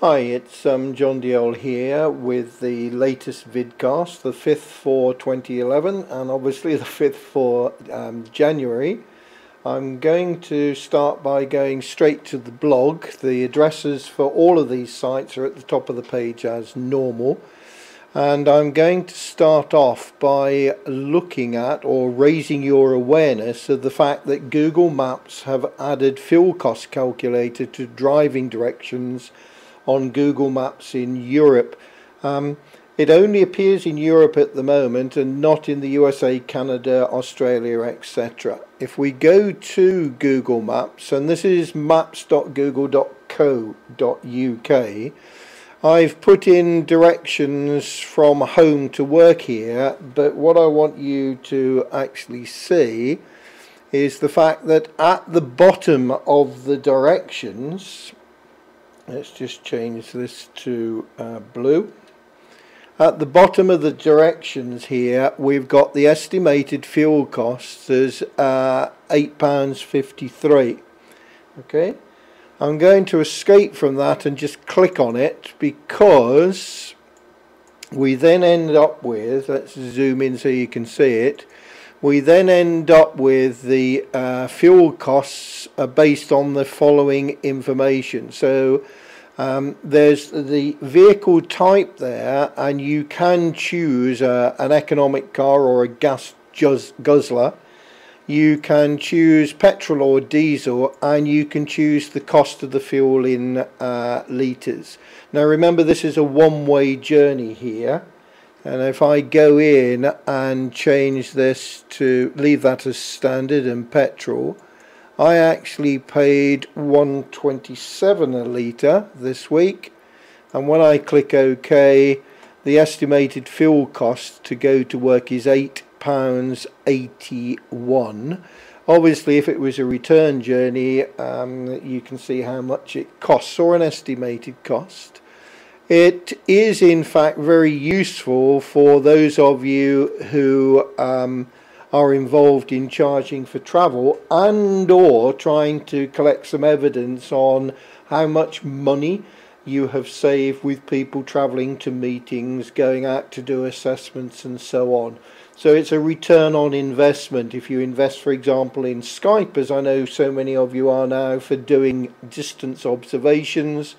Hi, it's John DL here with the latest vidcast, the 5th for 2011 and obviously the 5th for January. I'm going to start by going straight to the blog. The addresses for all of these sites are at the top of the page as normal. And I'm going to start off by looking at or raising your awareness of the fact that Google Maps have added fuel cost calculator to driving directions on Google Maps in Europe. It only appears in Europe at the moment and not in the USA, Canada, Australia, etc. If we go to Google Maps, and this is maps.google.co.uk, I've put in directions from home to work here, but what I want you to actually see is the fact that at the bottom of the directions, let's just change this to blue. At the bottom of the directions here, we've got the estimated fuel costs as £8.53. Okay, I'm going to escape from that and just click on it, because we then end up with, let's zoom in so you can see it, we then end up with the fuel costs based on the following information. So there's the vehicle type there, and you can choose an economic car or a gas guzzler. You can choose petrol or diesel, and you can choose the cost of the fuel in litres. Now remember, this is a one-way journey here, and if I go in and change this to leave that as standard and petrol, I actually paid $1.27 a litre this week, and when I click OK, the estimated fuel cost to go to work is £8.81. Obviously, if it was a return journey, you can see how much it costs, or an estimated cost. It is in fact very useful for those of you who are involved in charging for travel, and or trying to collect some evidence on how much money you have saved with people travelling to meetings, going out to do assessments and so on. So it's a return on investment. If you invest, for example, in Skype, as I know so many of you are now, for doing distance observations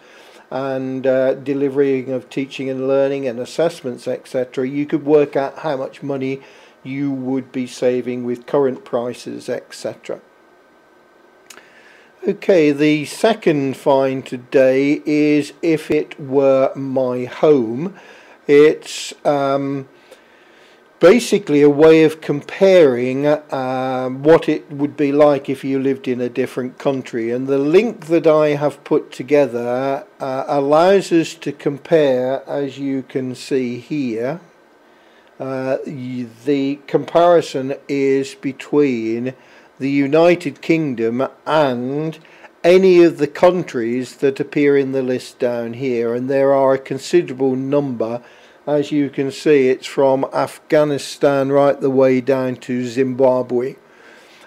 and delivering of teaching and learning and assessments, etc., you could work out how much money you would be saving with current prices, etc. Okay, the second find today is if it were my home. It's basically a way of comparing what it would be like if you lived in a different country, and the link that I have put together allows us to compare, as you can see here. The comparison is between the United Kingdom and any of the countries that appear in the list down here, and there are a considerable number. As you can see, it's from Afghanistan right the way down to Zimbabwe.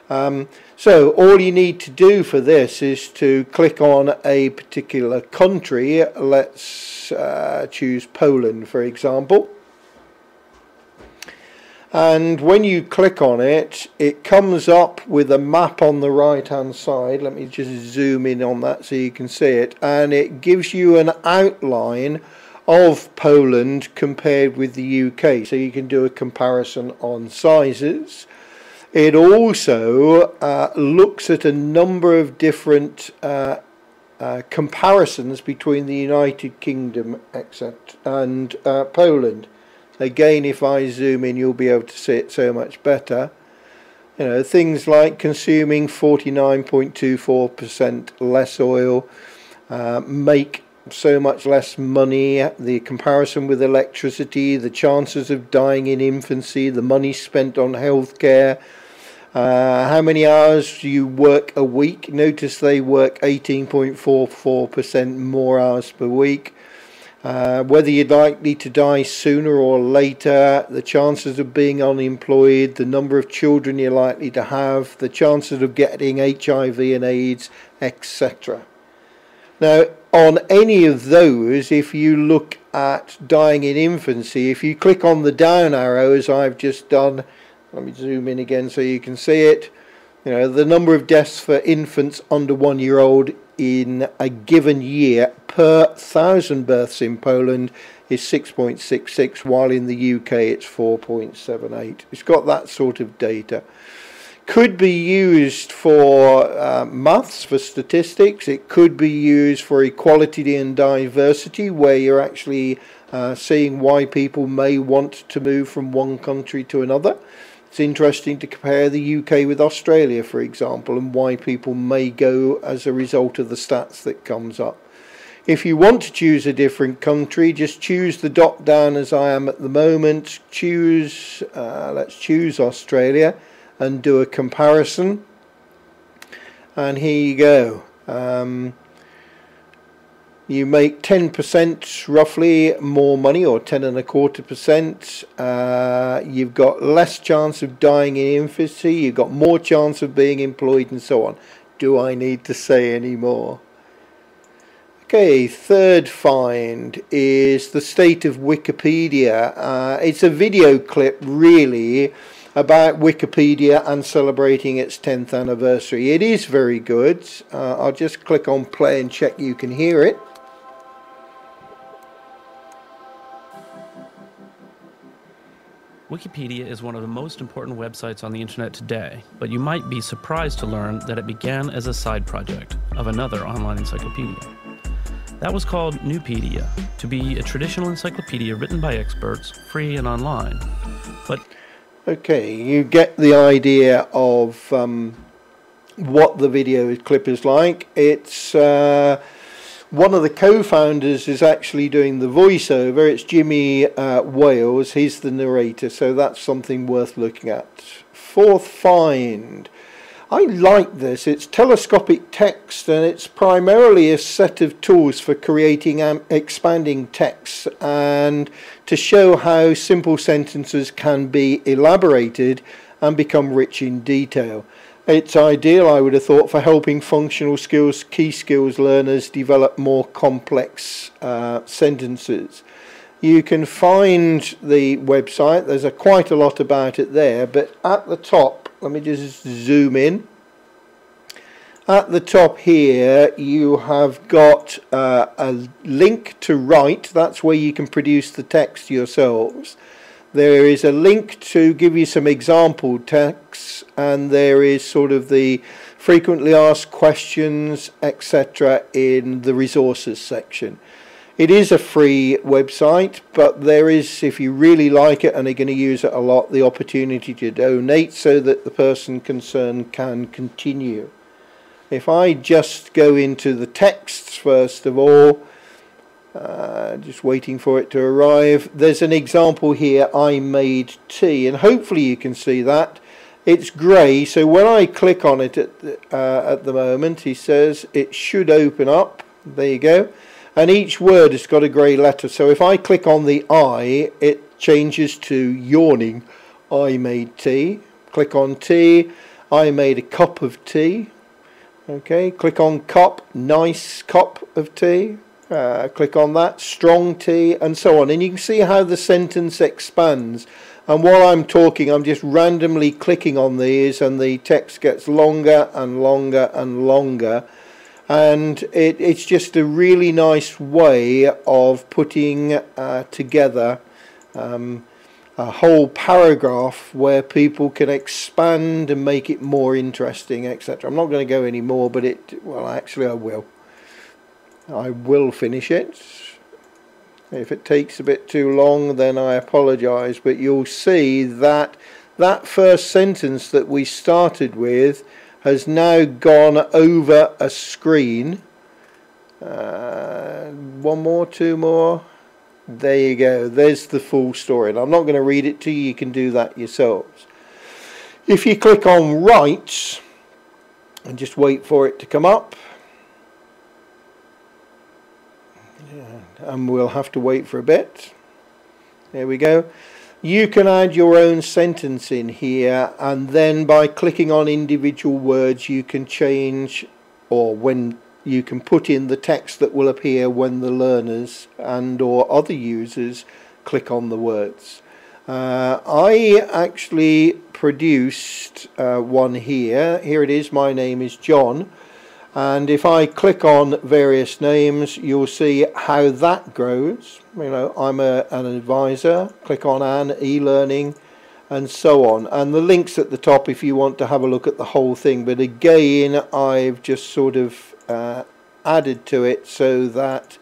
So all you need to do for this is to click on a particular country. Let's choose Poland, for example. And when you click on it, it comes up with a map on the right hand side. Let me just zoom in on that so you can see it, and it gives you an outline of Poland compared with the UK, so you can do a comparison on sizes. It also looks at a number of different comparisons between the United Kingdom and Poland. Again, if I zoom in, you'll be able to see it so much better. You know, things like consuming 49.24% less oil, make so much less money, the comparison with electricity, the chances of dying in infancy, the money spent on healthcare, how many hours you work a week. Notice they work 18.44% more hours per week. Whether you're likely to die sooner or later, the chances of being unemployed, the number of children you're likely to have, the chances of getting HIV and AIDS, etc. Now, on any of those, if you look at dying in infancy, if you click on the down arrow as I've just done, let me zoom in again so you can see it, you know, the number of deaths for infants under 1 year old in a given year per 1,000 births in Poland is 6.66, while in the UK it's 4.78. It's got that sort of data. Could be used for maths, for statistics. It could be used for equality and diversity, where you're actually seeing why people may want to move from one country to another. It's interesting to compare the UK with Australia, for example, and why people may go as a result of the stats that comes up. If you want to choose a different country, just choose the dot down as I am at the moment. Choose, let's choose Australia and do a comparison. And here you go. You make 10% roughly more money, or 10.25%. You've got less chance of dying in infancy. You've got more chance of being employed, and so on. Do I need to say any more? Okay, third find is the state of Wikipedia. It's a video clip, really, about Wikipedia and celebrating its 10th anniversary. It is very good. I'll just click on play and check you can hear it. Wikipedia is one of the most important websites on the internet today, but you might be surprised to learn that it began as a side project of another online encyclopedia. That was called Newpedia, to be a traditional encyclopedia written by experts, free and online. But okay, you get the idea of what the video clip is like. It's one of the co-founders is actually doing the voiceover. It's Jimmy Wales. He's the narrator, so that's something worth looking at. Fourth find. I like this. It's TelescopicText, and it's primarily a set of tools for creating and expanding text, and to show how simple sentences can be elaborated and become rich in detail. It's ideal, I would have thought, for helping functional skills, key skills learners develop more complex sentences. You can find the website. There's quite a lot about it there, but at the top, let me just zoom in. At the top here, you have got a link to write. That's where you can produce the text yourselves. There is a link to give you some example texts, and there is sort of the frequently asked questions, etc. in the resources section. It is a free website, but there is, if you really like it and are going to use it a lot, the opportunity to donate so that the person concerned can continue. If I just go into the texts first of all, just waiting for it to arrive, there's an example here, I made tea, and hopefully you can see that. It's grey, so when I click on it at the moment, he says it should open up. There you go. And each word has got a grey letter, so if I click on the I, it changes to yawning. I made tea. Click on tea. I made a cup of tea. Okay, click on cup. Nice cup of tea. Click on that. Strong tea, and so on. And you can see how the sentence expands. And while I'm talking, I'm just randomly clicking on these, and the text gets longer and longer and longer. And it's just a really nice way of putting together a whole paragraph where people can expand and make it more interesting, etc. I'm not going to go any more, but well, actually I will. I will finish it. If it takes a bit too long, then I apologize, but you'll see that that first sentence that we started with has now gone over a screen. One more, two more. There you go. There's the full story. And I'm not going to read it to you. You can do that yourselves. If you click on write and just wait for it to come up. And we'll have to wait for a bit. There we go. You can add your own sentence in here, and then by clicking on individual words you can change, or when you can put in the text that will appear when the learners and or other users click on the words. I actually produced one here. Here it is. My name is John. And if I click on various names, you'll see how that grows. You know, I'm an advisor. Click on Anne, e-learning, and so on. And the link's at the top if you want to have a look at the whole thing. But again, I've just sort of added to it so that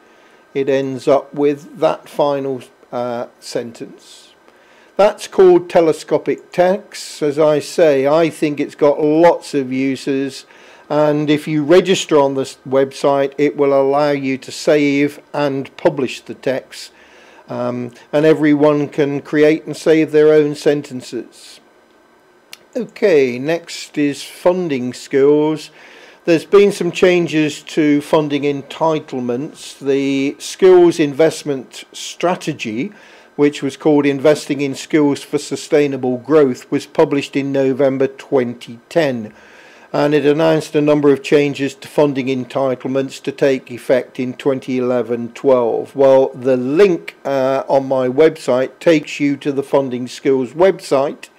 it ends up with that final sentence. That's called TelescopicText. As I say, I think it's got lots of uses. And if you register on this website, it will allow you to save and publish the text, and everyone can create and save their own sentences. Okay, next is funding skills. There's been some changes to funding entitlements. The skills investment strategy, which was called Investing in Skills for Sustainable Growth, was published in November 2010. And it announced a number of changes to funding entitlements to take effect in 2011-12. Well, the link on my website takes you to the Funding Skills website,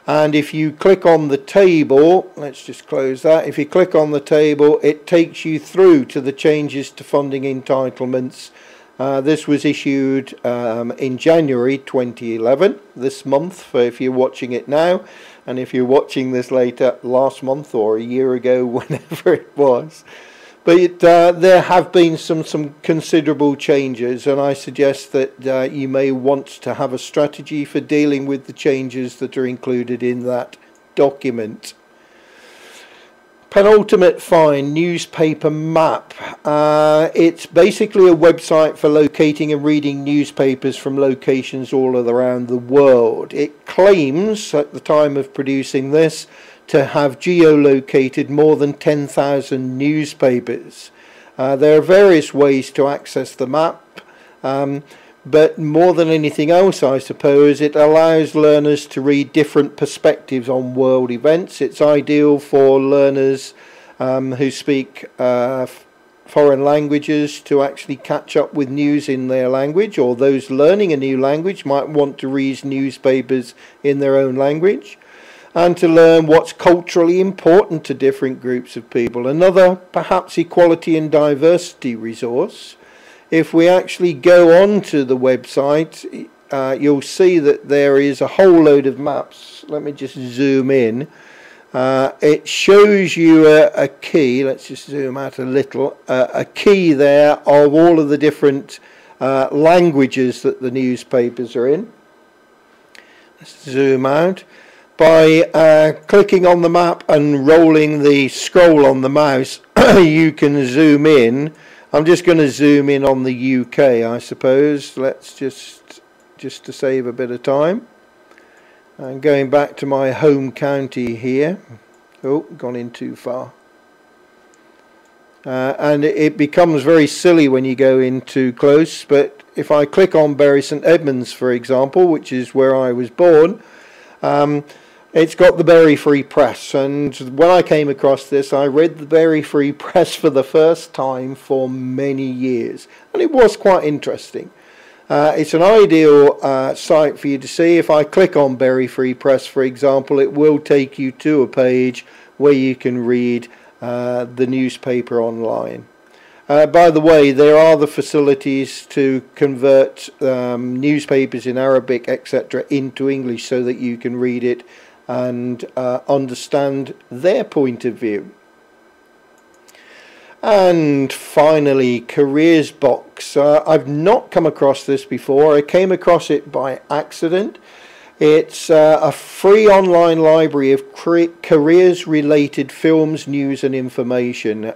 and if you click on the table, let's just close that, if you click on the table, it takes you through to the changes to funding entitlements. This was issued in January 2011, this month, for if you're watching it now. And if you're watching this later, last month or a year ago, whenever it was. But there have been some considerable changes, and I suggest that you may want to have a strategy for dealing with the changes that are included in that document. Penultimate find, newspaper map. It's basically a website for locating and reading newspapers from locations all around the world. It claims, at the time of producing this, to have geolocated more than 10,000 newspapers. There are various ways to access the map, but more than anything else, I suppose, it allows learners to read different perspectives on world events. It's ideal for learners who speak foreign languages to actually catch up with news in their language, or those learning a new language might want to read newspapers in their own language, and to learn what's culturally important to different groups of people. Another, perhaps, equality and diversity resource. If we actually go on to the website, you'll see that there is a whole load of maps. Let me just zoom in. It shows you a key. Let's just zoom out a little. A key there of all of the different languages that the newspapers are in. Let's zoom out. By clicking on the map and rolling the scroll on the mouse, you can zoom in. I'm just going to zoom in on the UK, I suppose. Let's just to save a bit of time. And going back to my home county here. Oh, gone in too far. And it becomes very silly when you go in too close. But if I click on Bury St Edmunds, for example, which is where I was born, it's got the Bury Free Press, and when I came across this, I read the Bury Free Press for the first time for many years, and it was quite interesting. It's an ideal site for you to see. If I click on Bury Free Press, for example, it will take you to a page where you can read the newspaper online. By the way, there are the facilities to convert newspapers in Arabic, etc., into English so that you can read it and understand their point of view. And finally, Careersbox. I've not come across this before. I came across it by accident. It's a free online library of careers-related films, news and information.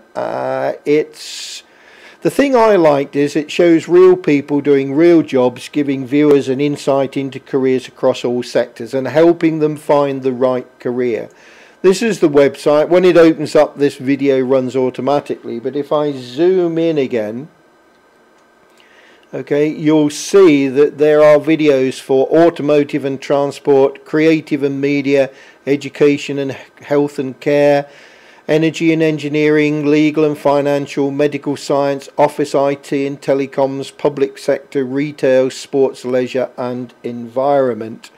The thing I liked is it shows real people doing real jobs, giving viewers an insight into careers across all sectors and helping them find the right career. This is the website. When it opens up, this video runs automatically, but if I zoom in again, okay, you'll see that there are videos for automotive and transport, creative and media, education and health and care, energy and engineering, legal and financial, medical science, office IT and telecoms, public sector, retail, sports, leisure and environment.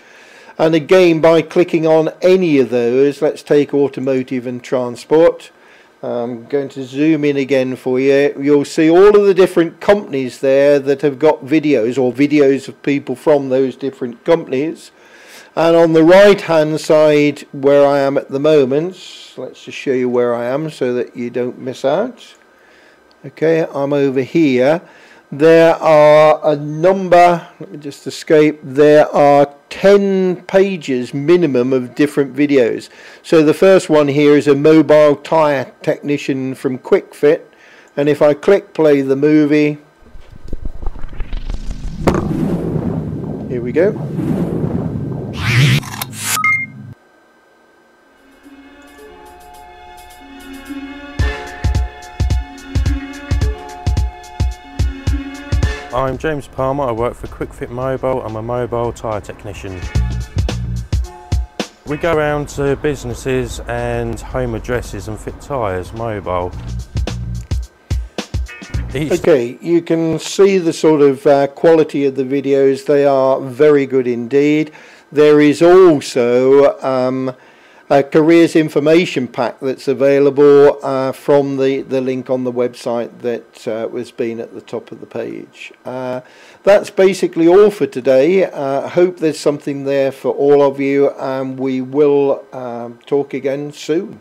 And again, by clicking on any of those, let's take automotive and transport. I'm going to zoom in again for you. You'll see all of the different companies there that have got videos, or videos of people from those different companies. And on the right hand side where I am at the moment, let's just show you where I am so that you don't miss out. Okay, I'm over here. There are a number, let me just escape, there are 10 pages minimum of different videos. So the first one here is a mobile tyre technician from QuickFit, and if I click play the movie, here we go. I'm James Palmer, I work for QuickFit Mobile. I'm a mobile tyre technician. We go around to businesses and home addresses and fit tyres mobile. Okay, you can see the sort of quality of the videos. They are very good indeed. There is also a careers information pack that's available from the link on the website that was been at the top of the page. That's basically all for today. I hope there's something there for all of you, and we will talk again soon.